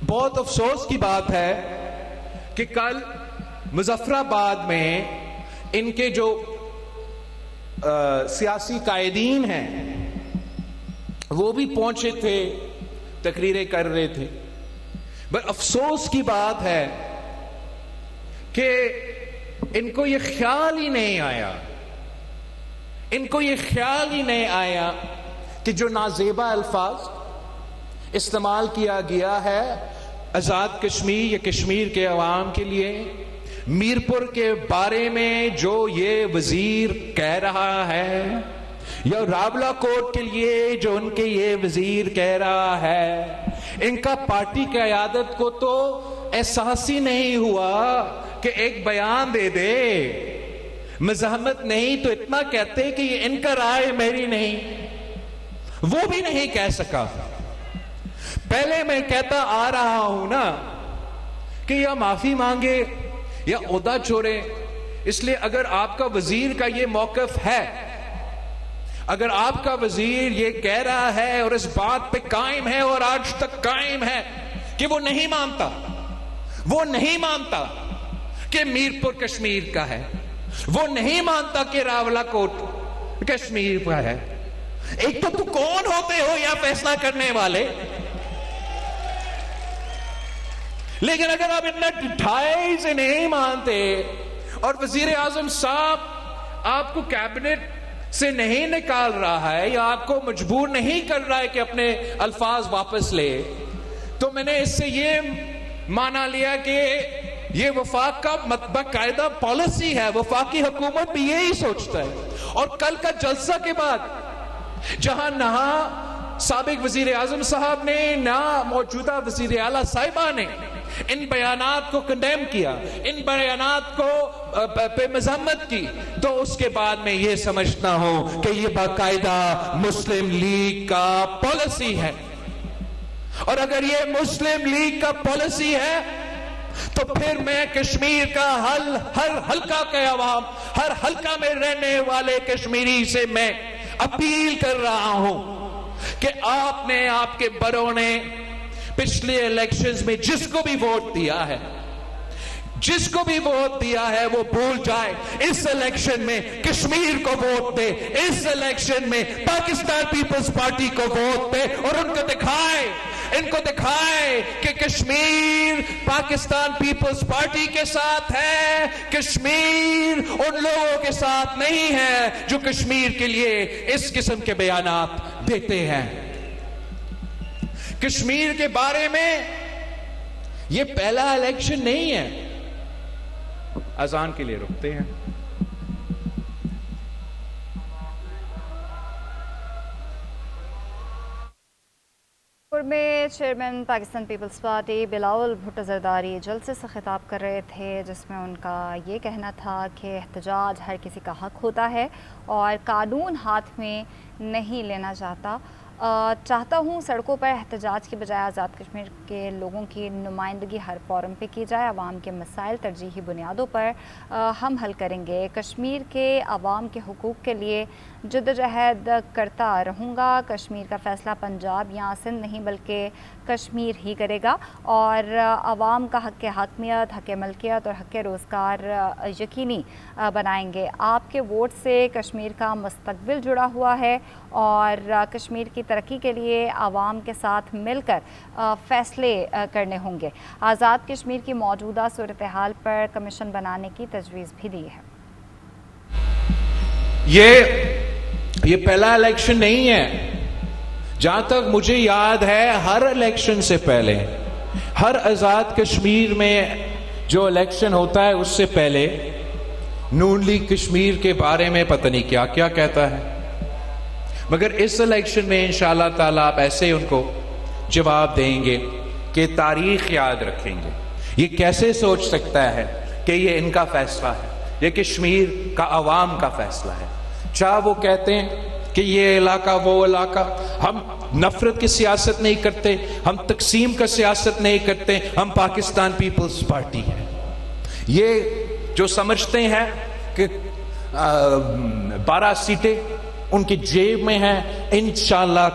بہت افسوس کی بات ہے کہ کل مظفر آباد میں ان کے جو سیاسی قائدین ہیں وہ بھی پہنچے تھے، تقریریں کر رہے تھے. بس افسوس کی بات ہے کہ ان کو یہ خیال ہی نہیں آیا کہ جو نازیبا الفاظ استعمال کیا گیا ہے آزاد کشمیر یا کشمیر کے عوام کے لیے، میرپور کے بارے میں جو یہ وزیر کہہ رہا ہے، یا راولہ کوٹ کے لیے جو ان کے یہ وزیر کہہ رہا ہے، ان کا پارٹی قیادت کو تو احساس ہی نہیں ہوا کہ ایک بیان دے دے. مزاحمت نہیں تو اتنا کہتے کہ یہ ان کا رائے میری نہیں، وہ بھی نہیں کہہ سکا. پہلے میں کہتا آ رہا ہوں نا کہ یا معافی مانگے یا عہدہ چھوڑے. اس لیے اگر آپ کا وزیر کا یہ موقف ہے، اگر آپ کا وزیر یہ کہہ رہا ہے اور اس بات پہ قائم ہے اور آج تک قائم ہے کہ وہ نہیں مانتا کہ میرپور کشمیر کا ہے، وہ نہیں مانتا کہ راولہ کوٹ کشمیر کا ہے، ایک تو کون ہوتے ہو یا فیصلہ کرنے والے؟ لیکن اگر آپ اتنا ڈھائی سے نہیں مانتے اور وزیر اعظم صاحب آپ کو کیبنٹ سے نہیں نکال رہا ہے یا آپ کو مجبور نہیں کر رہا ہے کہ اپنے الفاظ واپس لے، تو میں نے اس سے یہ مانا لیا کہ یہ وفاق کا باقاعدہ پالیسی ہے. وفاقی حکومت بھی یہی سوچتا ہے. اور کل کا جلسہ کے بعد جہاں نہ سابق وزیر اعظم صاحب نے نہ موجودہ وزیر اعلیٰ صاحبہ نے ان بیانات کو کنڈیم کیا، ان بیانات کو پہ مذمت کی، تو اس کے بعد میں یہ سمجھتا ہوں کہ یہ باقاعدہ مسلم لیگ کا پالیسی ہے. اور اگر یہ مسلم لیگ کا پالیسی ہے تو پھر میں کشمیر کا ہر حلقہ کے عوام، ہر حلقہ میں رہنے والے کشمیری سے میں اپیل کر رہا ہوں کہ آپ نے، آپ کے بڑوں نے پچھلے الیکشنز میں جس کو بھی ووٹ دیا ہے وہ بھول جائے. اس الیکشن میں کشمیر کو ووٹ دے، اس الیکشن میں پاکستان پیپلز پارٹی کو ووٹ دے اور ان کو دکھائے کہ کشمیر پاکستان پیپلز پارٹی کے ساتھ ہے، کشمیر ان لوگوں کے ساتھ نہیں ہے جو کشمیر کے لیے اس قسم کے بیانات دیتے ہیں. کشمیر کے بارے میں یہ پہلا الیکشن نہیں ہے. اذان کے لیے رکتے ہیں. میں chairman Pakistan Peoples Party Bilawal Bhutto Zardari جلسے سے خطاب کر رہے تھے، جس میں ان کا یہ کہنا تھا کہ احتجاج ہر کسی کا حق ہوتا ہے اور قانون ہاتھ میں نہیں لینا چاہتا ہوں سڑکوں پر احتجاج کی بجائے آزاد کشمیر کے لوگوں کی نمائندگی ہر فورم پہ کی جائے. عوام کے مسائل ترجیحی بنیادوں پر ہم حل کریں گے. کشمیر کے عوام کے حقوق کے لیے جدوجہد کرتا رہوں گا. کشمیر کا فیصلہ پنجاب یا سندھ نہیں بلکہ کشمیر ہی کرے گا اور عوام کا حق حاکمیت، حق ملکیت اور حق روزگار یقینی بنائیں گے. آپ کے ووٹ سے کشمیر کا مستقبل جڑا ہوا ہے اور کشمیر کی ترقی کے لیے عوام کے ساتھ مل کر فیصلے کرنے ہوں گے. آزاد کشمیر کی موجودہ صورتحال پر کمیشن بنانے کی تجویز بھی دی ہے. یہ پہلا الیکشن نہیں ہے. جہاں تک مجھے یاد ہے ہر الیکشن سے پہلے، ہر آزاد کشمیر میں جو الیکشن ہوتا ہے اس سے پہلے نون لیگ کشمیر کے بارے میں پتہ نہیں کیا کیا کہتا ہے. مگر اس الیکشن میں انشاءاللہ تعالی آپ ایسے ان کو جواب دیں گے کہ تاریخ یاد رکھیں گے. یہ کیسے سوچ سکتا ہے کہ یہ ان کا فیصلہ ہے، یہ کشمیر کا عوام کا فیصلہ ہے. چاہے وہ کہتے ہیں کہ یہ علاقہ وہ علاقہ، ہم نفرت کی سیاست نہیں کرتے، ہم تقسیم کا سیاست نہیں کرتے، ہم پاکستان پیپلز پارٹی ہیں. یہ جو سمجھتے ہیں کہ 12 سیٹیں ان کی جیب میں ہیں، انشاءاللہ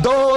2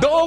2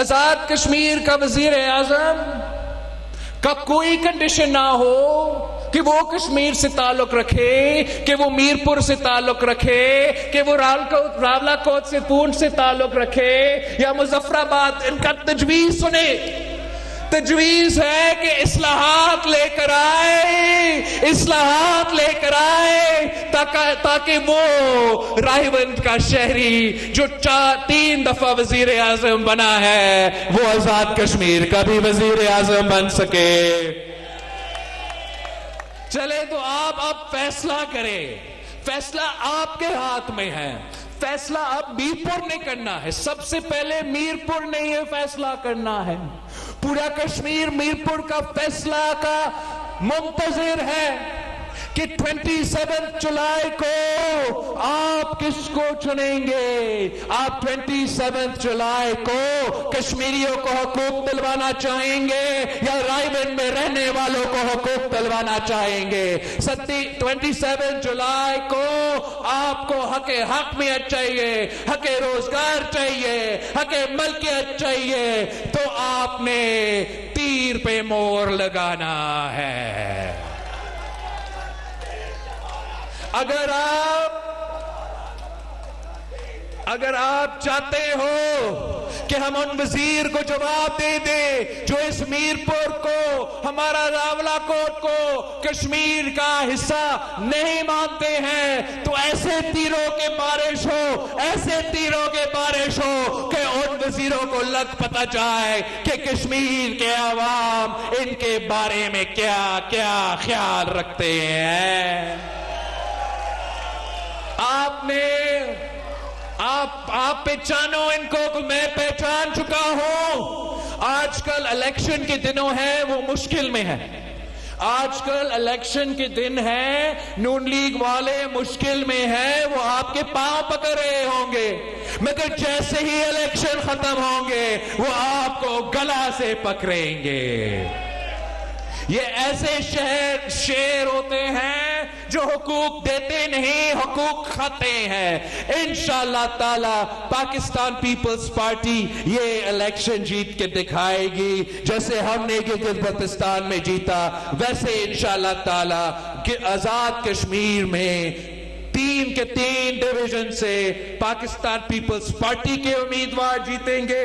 آزاد کشمیر کا وزیر اعظم کا کوئی کنڈیشن نہ ہو کہ وہ کشمیر سے تعلق رکھے، کہ وہ میرپور سے تعلق رکھے، کہ وہ راولا کوٹ سے پونچھ سے تعلق رکھے یا مظفر آباد. ان کا تجویز سنے. تجویز ہے کہ اصلاحات لے کر آئے، اصلاحات لے کر آئے تاکہ وہ رائے بند کا شہری جو 3 دفعہ وزیر اعظم بنا ہے وہ آزاد کشمیر کا بھی وزیر اعظم بن سکے. چلے تو آپ اب فیصلہ کریں. فیصلہ آپ کے ہاتھ میں ہے. فیصلہ اب میرپور نے کرنا ہے. سب سے پہلے میرپور نے یہ فیصلہ کرنا ہے. پورا کشمیر میرپور کا فیصلہ کا منتظر ہے کہ 27 جولائی کو آپ کس کو چنیں گے. آپ 27 جولائی کو کشمیریوں کو حقوق دلوانا چاہیں گے یا رائے بند میں رہنے والوں کو حقوق دلوانا چاہیں گے. 27 جولائی کو آپ کو حق میت چاہیے، حق روزگار چاہیے، حق ملکیت چاہیے، تو آپ نے تیر پہ مور لگانا ہے. اگر آپ چاہتے ہو کہ ہم ان وزیر کو جواب دے دیں جو اس میرپور کو، ہمارا راولا کوٹ کو کشمیر کا حصہ نہیں مانتے ہیں، تو ایسے تیروں کے بارش ہو، ایسے تیروں کے بارش ہو کہ ان وزیروں کو لگ پتہ جائے کہ کشمیر کے عوام ان کے بارے میں کیا کیا خیال رکھتے ہیں. آپ پہچانو ان کو، میں پہچان چکا ہوں. آج کل الیکشن کے دنوں ہیں، وہ مشکل میں ہے. آج کل الیکشن کے دن ہیں، نون لیگ والے مشکل میں ہیں، وہ آپ کے پاؤں پکڑ رہے ہوں گے، مگر جیسے ہی الیکشن ختم ہوں گے وہ آپ کو گلا سے پکڑیں گے. یہ ایسے شیر ہوتے ہیں جو حقوق دیتے نہیں، حقوق کھاتے ہیں. انشاءاللہ تعالی پاکستان پیپلز پارٹی یہ الیکشن جیت کے دکھائے گی. جیسے ہم نے گلگت میں جیتا، ویسے انشاءاللہ تعالی آزاد کشمیر میں 3 کے 3 ڈویژن سے پاکستان پیپلز پارٹی کے امیدوار جیتیں گے.